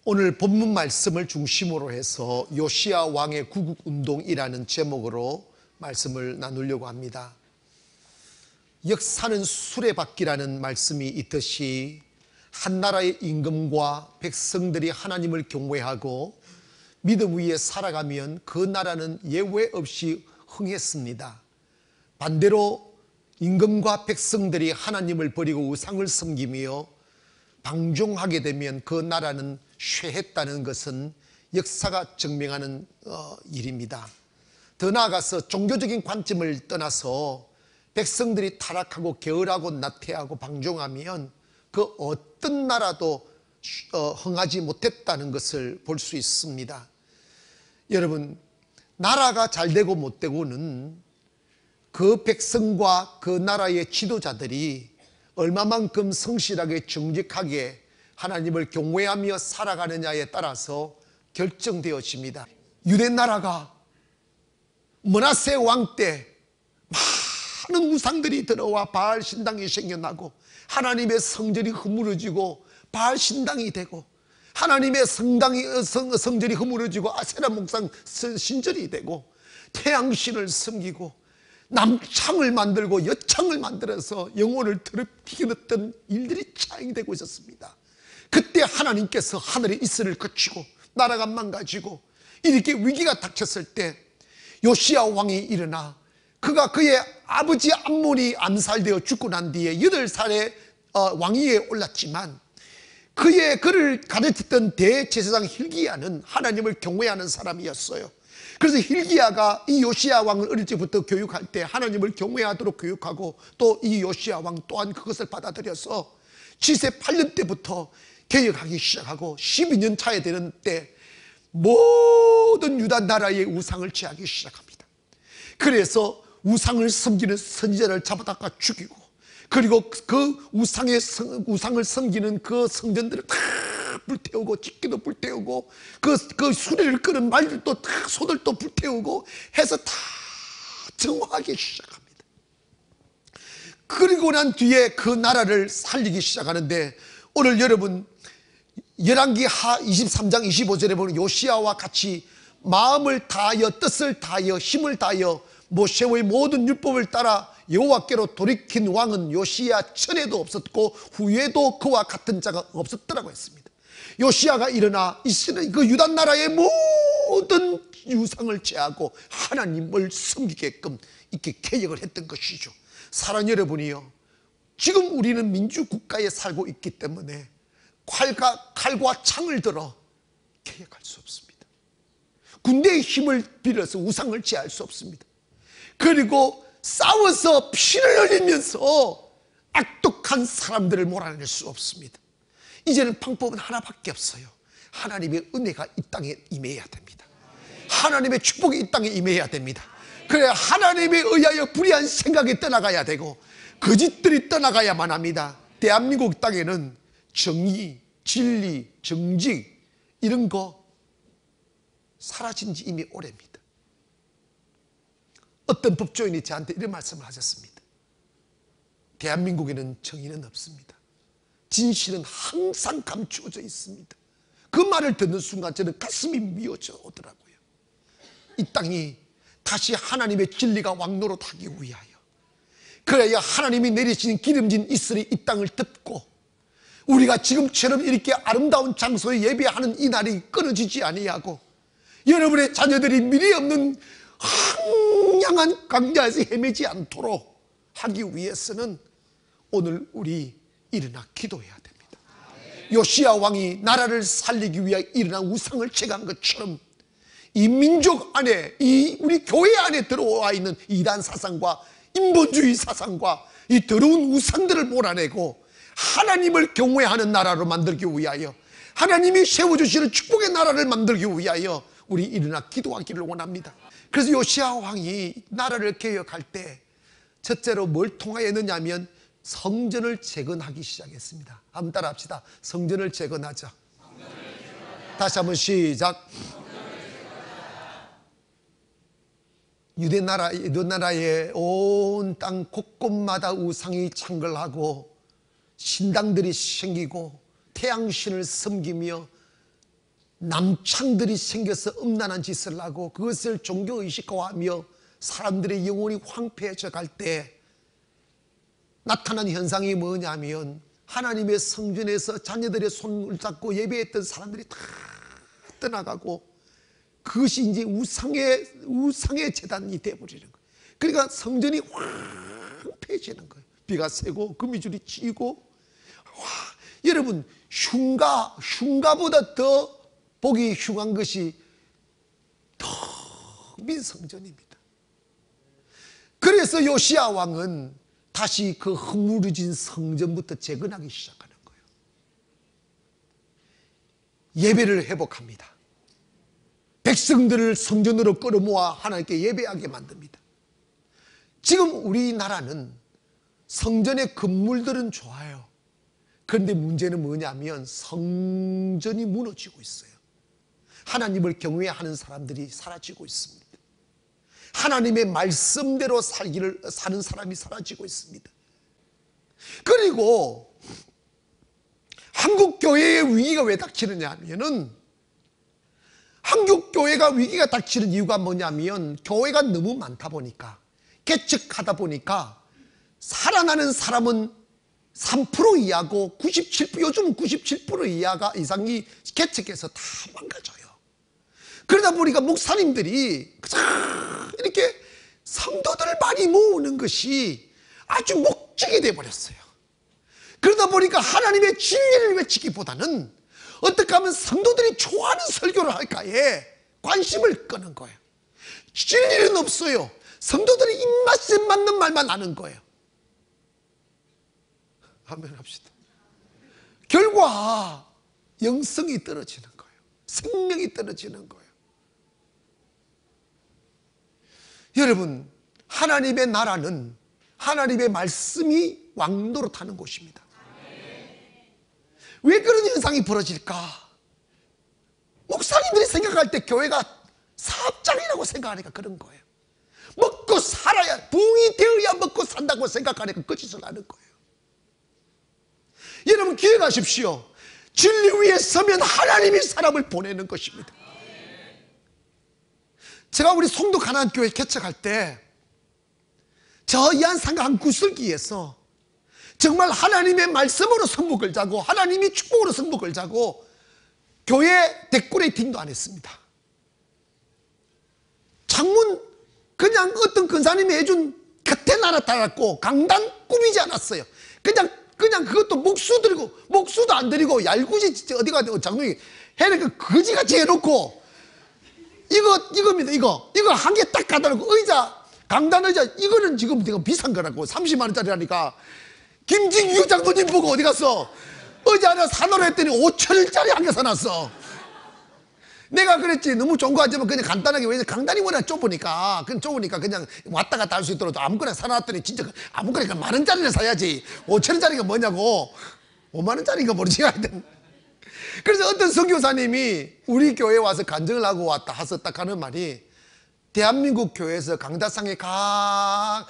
오늘 본문 말씀을 중심으로 해서 요시야 왕의 구국운동이라는 제목으로 말씀을 나누려고 합니다. 역사는 수레바퀴라는 말씀이 있듯이 한 나라의 임금과 백성들이 하나님을 경외하고 믿음 위에 살아가면 그 나라는 예외 없이 흥했습니다. 반대로 임금과 백성들이 하나님을 버리고 우상을 섬기며 방종하게 되면 그 나라는 쇠했다는 것은 역사가 증명하는 일입니다. 더 나아가서 종교적인 관점을 떠나서 백성들이 타락하고 게으르고 나태하고 방종하면 그 어떤 나라도 흥하지 못했다는 것을 볼 수 있습니다. 여러분, 나라가 잘 되고 못 되고는 그 백성과 그 나라의 지도자들이 얼마만큼 성실하게 정직하게 하나님을 경외하며 살아가느냐에 따라서 결정되어집니다. 유대 나라가 므낫세 왕 때 많은 우상들이 들어와 바알 신당이 생겨나고 하나님의 성전이 허물어지고 바알 신당이 되고 하나님의 성전이 허물어지고 아세라 목상 신전이 되고 태양신을 섬기고 남창을 만들고 여창을 만들어서 영혼을 더럽히던 일들이 차행되고 있었습니다. 그때 하나님께서 하늘의 이슬을 거치고 나라가 망가지고 이렇게 위기가 닥쳤을 때 요시야 왕이 일어나 그가 그의 아버지 암몬이 암살되어 죽고 난 뒤에 8살의 왕위에 올랐지만 그를 가르쳤던 대제사장 hil기야는 하나님을 경외하는 사람이었어요. 그래서 hil기야가 이 요시야 왕을 어릴 때부터 교육할 때 하나님을 경외하도록 교육하고 또 이 요시야 왕 또한 그것을 받아들여서 7세 8년 때부터 개혁하기 시작하고 12년 차에 되는 때 모든 유다 나라의 우상을 제하기 시작합니다. 그래서 우상을 섬기는 선지자를 잡아다가 죽이고 그리고 그 우상을 섬기는 그 성전들을 다 불태우고 집기도 불태우고 그 수레를 끄는 말들도 다 소들도 불태우고 해서 다 정화하기 시작합니다. 그리고 난 뒤에 그 나라를 살리기 시작하는데 오늘 여러분 열왕기 하 23장 25절에 보면 요시야와 같이 마음을 다하여 뜻을 다하여 힘을 다하여 모세의 모든 율법을 따라 여호와께로 돌이킨 왕은 요시야 전에도 없었고 후에도 그와 같은 자가 없었더라고 했습니다. 요시야가 일어나 이스라엘 그 유다 나라의 모든 우상을 제하고 하나님을 섬기게끔 이렇게 개혁을 했던 것이죠. 사랑하는 여러분이요, 지금 우리는 민주국가에 살고 있기 때문에 칼과 창을 들어 개혁할 수 없습니다. 군대의 힘을 빌어서 우상을 제할 수 없습니다. 그리고 싸워서 피를 흘리면서 악독한 사람들을 몰아낼 수 없습니다. 이제는 방법은 하나밖에 없어요. 하나님의 은혜가 이 땅에 임해야 됩니다. 하나님의 축복이 이 땅에 임해야 됩니다. 그래야 하나님에 의하여 불의한 생각이 떠나가야 되고 거짓들이 떠나가야만 합니다. 대한민국 땅에는 정의, 진리, 정직 이런 거 사라진 지 이미 오래입니다. 어떤 법조인이 저한테 이런 말씀을 하셨습니다. 대한민국에는 정의는 없습니다. 진실은 항상 감추어져 있습니다. 그 말을 듣는 순간 저는 가슴이 미어져 오더라고요. 이 땅이 다시 하나님의 진리가 왕노릇하기 위하여 그래야 하나님이 내리시는 기름진 이슬이 이 땅을 덮고 우리가 지금처럼 이렇게 아름다운 장소에 예배하는 이 날이 끊어지지 아니하고 여러분의 자녀들이 미리 없는 황량한 광야에서 헤매지 않도록 하기 위해서는 오늘 우리 일어나 기도해야 됩니다. 요시야 왕이 나라를 살리기 위해 일어난 우상을 제거한 것처럼 이 민족 안에 이 우리 교회 안에 들어와 있는 이단 사상과 인본주의 사상과 이 더러운 우상들을 몰아내고 하나님을 경외하는 나라로 만들기 위하여 하나님이 세워주시는 축복의 나라를 만들기 위하여 우리 일어나 기도하기를 원합니다. 그래서 요시야 왕이 나라를 개혁할 때 첫째로 뭘 통하였느냐 하면 성전을 재건하기 시작했습니다. 한번 따라 합시다. 성전을 재건하자. 다시 한번 시작. 유대 나라의 온 땅 곳곳마다 우상이 창궐하고 신당들이 생기고 태양신을 섬기며 남창들이 생겨서 음란한 짓을 하고 그것을 종교의식화하며 사람들의 영혼이 황폐해져 갈 때 나타난 현상이 뭐냐면 하나님의 성전에서 자녀들의 손을 잡고 예배했던 사람들이 다 떠나가고 그것이 이제 우상의 재단이 되어버리는 거예요. 그러니까 성전이 황폐해지는 거예요. 비가 새고 거미줄이 치이고. 여러분, 흉가보다 더 보기 흉한 것이 텅 빈 성전입니다. 그래서 요시야 왕은 다시 그 허물어진 성전부터 재건하기 시작하는 거예요. 예배를 회복합니다. 백성들을 성전으로 끌어모아 하나님께 예배하게 만듭니다. 지금 우리나라는 성전의 건물들은 좋아요. 그런데 문제는 뭐냐면 성전이 무너지고 있어요. 하나님을 경외하는 사람들이 사라지고 있습니다. 하나님의 말씀대로 사는 사람이 사라지고 있습니다. 그리고 한국교회의 위기가 왜 닥치느냐 하면은, 한국교회가 위기가 닥치는 이유가 뭐냐면 교회가 너무 많다 보니까, 개척하다 보니까 살아나는 사람은 3% 이하고 97%, 요즘은 97% 이상이 개척해서 다 망가져요. 그러다 보니까 목사님들이 이렇게 성도들을 많이 모으는 것이 아주 목적이 되어버렸어요. 그러다 보니까 하나님의 진리를 외치기보다는 어떻게 하면 성도들이 좋아하는 설교를 할까에 관심을 끄는 거예요. 진리는 없어요. 성도들이 입맛에 맞는 말만 하는 거예요. 아멘 합시다. 결과 영성이 떨어지는 거예요. 생명이 떨어지는 거예요. 여러분, 하나님의 나라는 하나님의 말씀이 왕노릇하는 곳입니다. 왜 그런 현상이 벌어질까? 목사님들이 생각할 때 교회가 사업장이라고 생각하니까 그런 거예요. 먹고 살아야, 부흥이 되어야 먹고 산다고 생각하니까 그 짓을 하는 거예요. 여러분, 기억하십시오. 진리 위에 서면 하나님이 사람을 보내는 것입니다. 제가 우리 송도 가나안교회 개척할 때 저 이한상가 한 구슬기에서 정말 하나님의 말씀으로 성부 걸자고, 하나님이 축복으로 성부 걸자고 교회 데코레이팅도 안 했습니다. 창문 그냥 어떤 근사님이 해준 겉에 날아달았고 강단 꾸미지 않았어요. 그냥 그것도 목수도 안 드리고 얄궂이 어디 가서 장로이 해놓고 거지같이 해놓고, 이겁니다. 이거 한 개 딱 갖다 놓고, 의자, 강단 의자, 이거는 지금 내가 비싼 거라고 30만 원짜리라니까. 김진규 장로님 보고 어디 갔어? 의자 하나 사놓으라 했더니 5천 원짜리 한 개 사놨어. 내가 그랬지, 너무 좋은 거 하지만 그냥 간단하게, 왜냐면 강단이 워낙 좁으니까 그냥 왔다 갔다 할 수 있도록 아무거나 사놨더니 진짜 아무거나 만 원짜리를 사야지 5천 원짜리가 뭐냐고. 5만 원짜리인가 모르지. 하여튼 그래서 어떤 선교사님이 우리 교회에 와서 간증을 하고 왔다 하서 딱 하는 말이, 대한민국 교회에서 강다상에 가장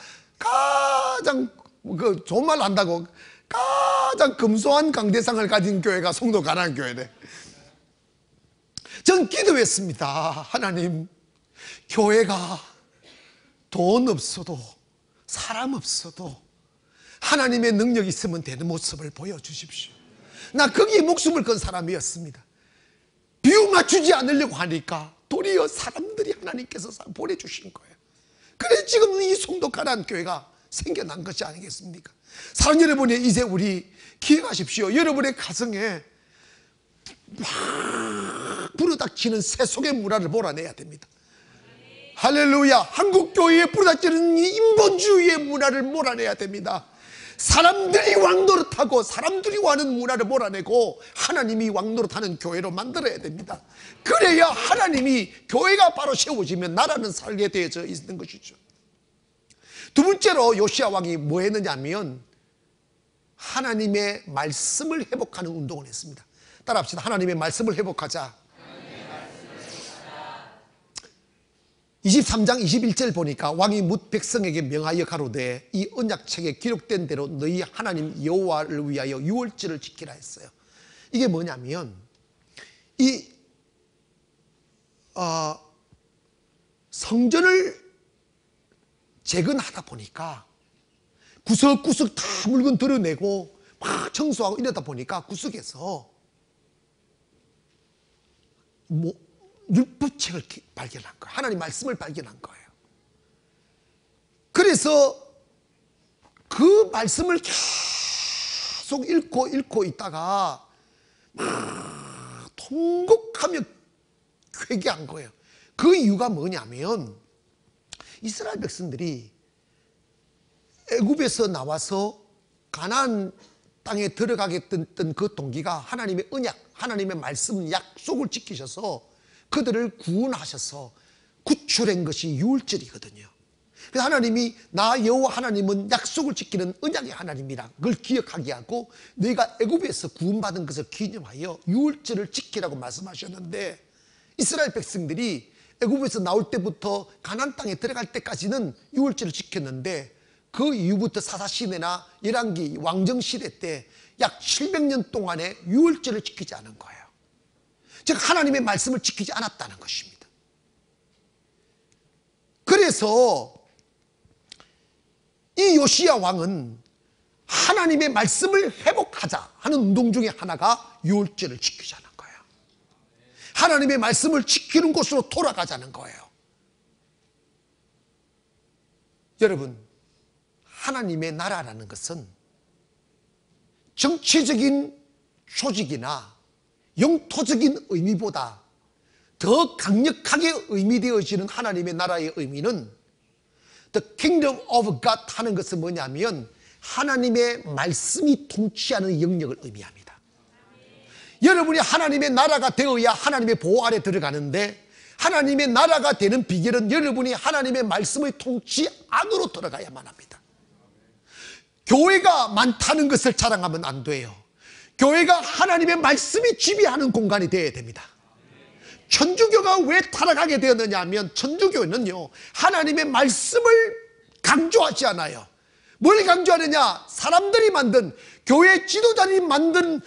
좋은 말 한다고, 가장 검소한 강대상을 가진 교회가 송도 가나안교회네. 전 기도했습니다. 하나님, 교회가 돈 없어도 사람 없어도 하나님의 능력이 있으면 되는 모습을 보여주십시오. 나 거기에 목숨을 건 사람이었습니다. 비유 맞추지 않으려고 하니까 도리어 사람들이 하나님께서 보내주신 거예요. 그래서 지금 이 송도 가나안교회가 생겨난 것이 아니겠습니까? 사랑하는 여러분이, 이제 우리 기억하십시오. 여러분의 가정에 막 불어닥치는 세속의 문화를 몰아내야 됩니다. 할렐루야. 한국교회에 불어닥치는 이 인본주의의 문화를 몰아내야 됩니다. 사람들이 왕노릇하고 사람들이 와는 문화를 몰아내고 하나님이 왕노릇하는 교회로 만들어야 됩니다. 그래야 하나님이, 교회가 바로 세워지면 나라는 살게 되어져 있는 것이죠. 두 번째로 요시야 왕이 뭐 했느냐면 하나님의 말씀을 회복하는 운동을 했습니다. 따라합시다. 하나님의 말씀을 회복하자. 23장 21절 보니까, 왕이 뭇 백성에게 명하여 가로되 이 언약책에 기록된 대로 너희 하나님 여호와를 위하여 유월절을 지키라 했어요. 이게 뭐냐면, 이 성전을 재건하다 보니까 구석구석 다 물건 드러내고 막 청소하고 이러다 보니까 구석에서 율법책을 발견한 거예요. 하나님 말씀을 발견한 거예요. 그래서 그 말씀을 계속 읽고 있다가 막 통곡하며 회개한 거예요. 그 이유가 뭐냐면 이스라엘 백성들이 애굽에서 나와서 가나안 땅에 들어가게 됐던 그 동기가 하나님의 언약, 하나님의 말씀, 약속을 지키셔서 그들을 구원하셔서 구출한 것이 유월절이거든요. 그래서 하나님이 나 여호와 하나님은 약속을 지키는 언약의 하나님이라 그걸 기억하게 하고 너희가 애굽에서 구원받은 것을 기념하여 유월절을 지키라고 말씀하셨는데 이스라엘 백성들이 애굽에서 나올 때부터 가나안 땅에 들어갈 때까지는 유월절을 지켰는데 그 이후부터 사사시대나 열왕기 왕정시대 때 약 700년 동안에 유월절을 지키지 않은 거예요. 즉 하나님의 말씀을 지키지 않았다는 것입니다. 그래서 이 요시야 왕은 하나님의 말씀을 회복하자 하는 운동 중에 하나가 유월절을 지키자는 거예요. 하나님의 말씀을 지키는 곳으로 돌아가자는 거예요. 여러분, 하나님의 나라라는 것은 정치적인 조직이나 영토적인 의미보다 더 강력하게 의미되어지는 하나님의 나라의 의미는 The Kingdom of God 하는 것은 뭐냐면 하나님의 말씀이 통치하는 영역을 의미합니다. 여러분이 하나님의 나라가 되어야 하나님의 보호 아래 들어가는데 하나님의 나라가 되는 비결은 여러분이 하나님의 말씀의 통치 안으로 들어가야만 합니다. 교회가 많다는 것을 자랑하면 안 돼요. 교회가 하나님의 말씀이 지배하는 공간이 되어야 됩니다. 천주교가 왜 타락하게 되었느냐 하면 천주교는요 하나님의 말씀을 강조하지 않아요. 뭘 강조하느냐? 사람들이 만든, 교회 지도자들이 만든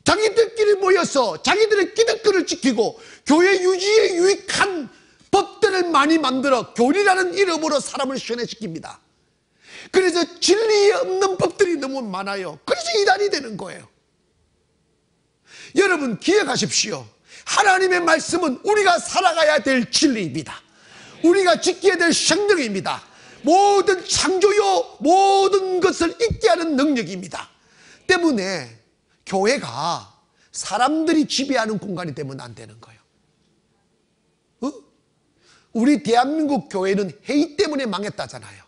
자기들끼리 모여서 자기들의 기득권을 지키고 교회 유지에 유익한 법들을 많이 만들어 교리라는 이름으로 사람을 시원해시킵니다. 그래서 진리에 없는 법들이 너무 많아요. 그래서 이단이 되는 거예요. 여러분 기억하십시오. 하나님의 말씀은 우리가 살아가야 될 진리입니다. 우리가 지켜야 될 생명입니다. 모든 창조요 모든 것을 있게 하는 능력입니다. 때문에 교회가 사람들이 지배하는 공간이 되면 안 되는 거예요. 우리 대한민국 교회는 회의 때문에 망했다잖아요.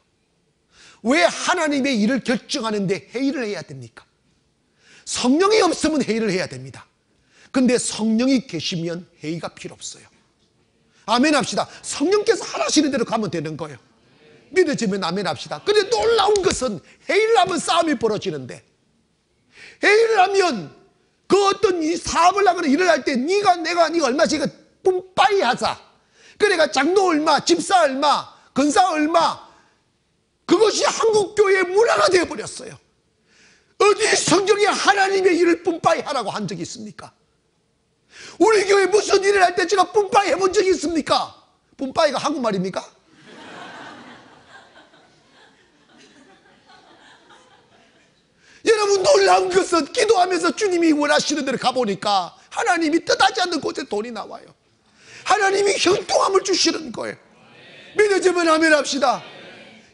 왜 하나님의 일을 결정하는데 회의를 해야 됩니까? 성령이 없으면 회의를 해야 됩니다. 근데 성령이 계시면 회의가 필요 없어요. 아멘 합시다. 성령께서 하시는 대로 가면 되는 거예요. 믿어지면 아멘 합시다. 근데 놀라운 것은 회의를 하면 싸움이 벌어지는데 회의를 하면 그 어떤 이 사업을 하거나 일을 할 때 네가 얼마씩 뿜빠이 하자. 그러니까 장로 얼마, 집사 얼마, 건사 얼마. 그것이 한국교회의 문화가 되어버렸어요. 어디 성경에 하나님의 일을 뿜빠이 하라고 한 적이 있습니까? 우리 교회 무슨 일을 할 때 제가 뿜빠이 해본 적이 있습니까? 뿜빠이가 한국말입니까? 여러분 놀라운 것은 기도하면서 주님이 원하시는 대로 가보니까 하나님이 뜻하지 않는 곳에 돈이 나와요. 하나님이 형통함을 주시는 거예요. 믿어지면 아멘 합시다.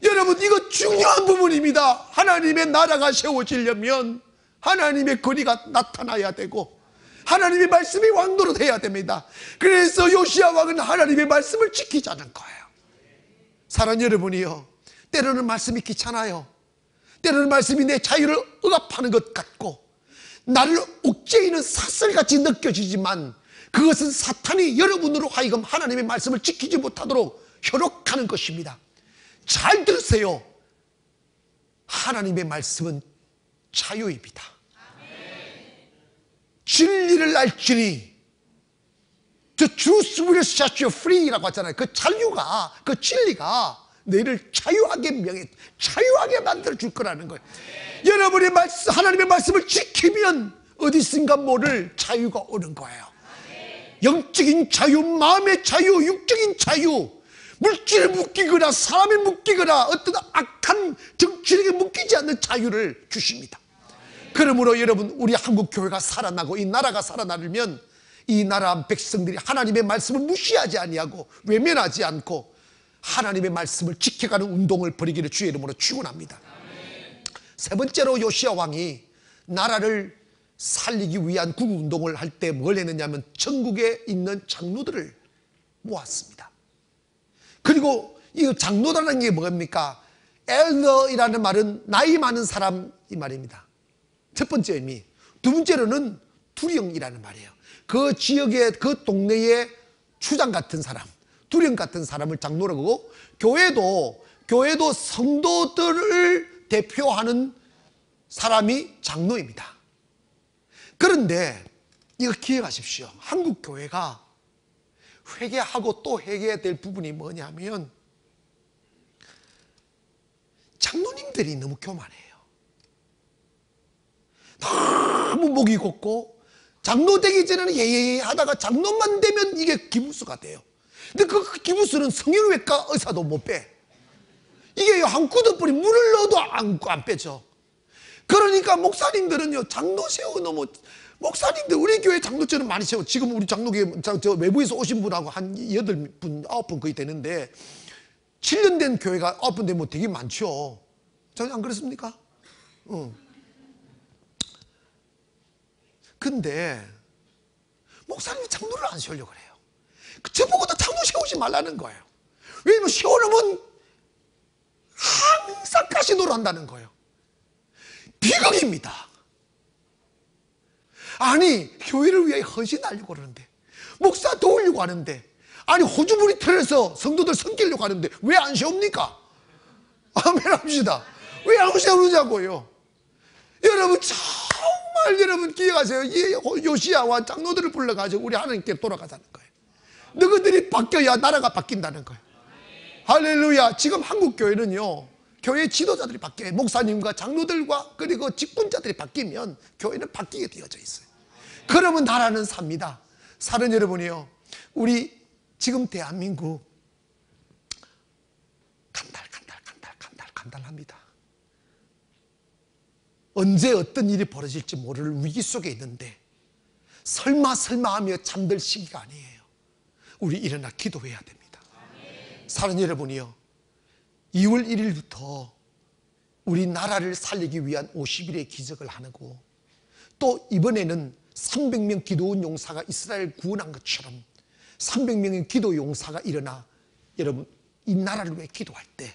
여러분 이거 중요한 부분입니다. 하나님의 나라가 세워지려면 하나님의 거리가 나타나야 되고 하나님의 말씀이 왕노릇 해야 됩니다. 그래서 요시야 왕은 하나님의 말씀을 지키자는 거예요. 사랑하는 여러분이요, 때로는 말씀이 귀찮아요. 때로는 말씀이 내 자유를 억압하는 것 같고 나를 옥죄이는 사슬같이 느껴지지만 그것은 사탄이 여러분으로 하여금 하나님의 말씀을 지키지 못하도록 현혹하는 것입니다. 잘 들으세요. 하나님의 말씀은 자유입니다. 진리를 알지니 The truth will set you free라고 하잖아요. 그 자유가, 그 진리가 너희를 자유하게 만들어 줄 거라는 거예요. 여러분이 하나님의 말씀을 지키면 어디선가 모를 자유가 오는 거예요. 영적인 자유, 마음의 자유, 육적인 자유, 물질에 묶이거나 사람에 묶이거나 어떤 악한 정치력에 묶이지 않는 자유를 주십니다. 그러므로 여러분, 우리 한국 교회가 살아나고 이 나라가 살아나려면 이 나라 백성들이 하나님의 말씀을 무시하지 아니하고 외면하지 않고 하나님의 말씀을 지켜가는 운동을 벌이기를 주의 이름으로 축원합니다. 세 번째로 요시야 왕이 나라를 살리기 위한 구국운동을 할 때 뭘 했느냐면 전국에 있는 장로들을 모았습니다. 그리고 이 장로라는 게 뭡니까? 엘더이라는 말은 나이 많은 사람 이 말입니다. 첫 번째 의미. 두 번째로는 두령이라는 말이에요. 그 지역의 그 동네의 추장 같은 사람, 두령 같은 사람을 장로라고 하고, 교회도 성도들을 대표하는 사람이 장로입니다. 그런데 이거 기억하십시오. 한국 교회가 회개하고 또 회개해야 될 부분이 뭐냐면 장로님들이 너무 교만해요. 너무 목이 곱고 장로 되기 전에는 예예예 하다가 장로만 되면 이게 기부수가 돼요. 근데 그 기부수는 성형외과 의사도 못 빼. 이게 한 구덩이에 물을 넣어도 안 빼죠. 그러니까 목사님들은요, 장로 세우고 너무, 목사님들, 우리 교회 장로처럼 많이 세워. 지금 우리 장로교회, 저 외부에서 오신 분하고 한 8분, 9분 거의 되는데, 7년 된 교회가 9분 되면 되게 많죠. 안 그렇습니까? 근데, 목사님이 장로를 안 세우려고 그래요. 저보고도 장로 세우지 말라는 거예요. 왜냐면 세워놓으면 항상 가시노를 한다는 거예요. 비극입니다. 아니, 교회를 위해 헌신하려고 그러는데, 목사 도우려고 하는데, 아니, 호주머니 털어서 성도들 섬기려고 하는데 왜 안 세웁니까? 아멘 합시다. 왜 안 세우냐고요. 여러분, 정말 여러분 기억하세요. 이 요시야와 장로들을 불러가지고 우리 하나님께 돌아가자는 거예요. 너희들이 바뀌어야 나라가 바뀐다는 거예요. 할렐루야. 지금 한국 교회는요, 교회 지도자들이 바뀌어요. 목사님과 장로들과 그리고 직분자들이 바뀌면 교회는 바뀌게 되어져 있어요. 그러면 나라는 삽니다. 사는 여러분이요, 우리 지금 대한민국 간달합니다. 언제 어떤 일이 벌어질지 모를 위기 속에 있는데 설마 하며 잠들 시기가 아니에요. 우리 일어나 기도해야 됩니다. 사는 여러분이요, 2월 1일부터 우리 나라를 살리기 위한 50일의 기적을 하고, 또 이번에는 300명 기도원 용사가 이스라엘 구원한 것처럼 300명의 기도 용사가 일어나 여러분 이 나라를 위해 기도할 때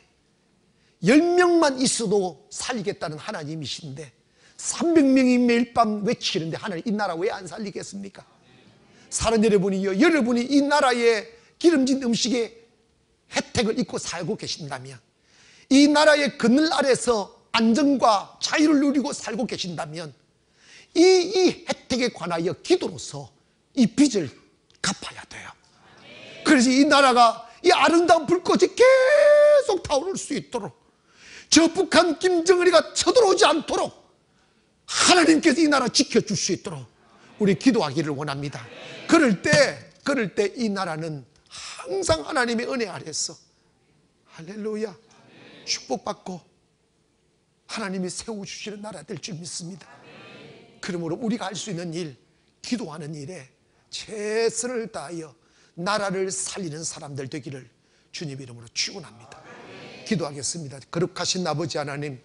10명만 있어도 살리겠다는 하나님이신데 300명이 매일 밤 외치는데 하나님 이 나라 왜 안 살리겠습니까? 사는 여러분이요, 여러분이 이 나라의 기름진 음식의 혜택을 잊고 살고 계신다면, 이 나라의 그늘 아래서 안정과 자유를 누리고 살고 계신다면 이 혜택에 관하여 기도로서 이 빚을 갚아야 돼요. 그래서 이 나라가 이 아름다운 불꽃이 계속 타오를 수 있도록, 저 북한 김정은이가 쳐들어오지 않도록 하나님께서 이 나라 지켜줄 수 있도록 우리 기도하기를 원합니다. 그럴 때 이 나라는 항상 하나님의 은혜 아래서 할렐루야 축복받고 하나님이 세워주시는 나라 될 줄 믿습니다. 그러므로 우리가 할 수 있는 일, 기도하는 일에 최선을 다하여 나라를 살리는 사람들 되기를 주님 이름으로 축원합니다. 기도하겠습니다. 거룩하신 아버지 하나님,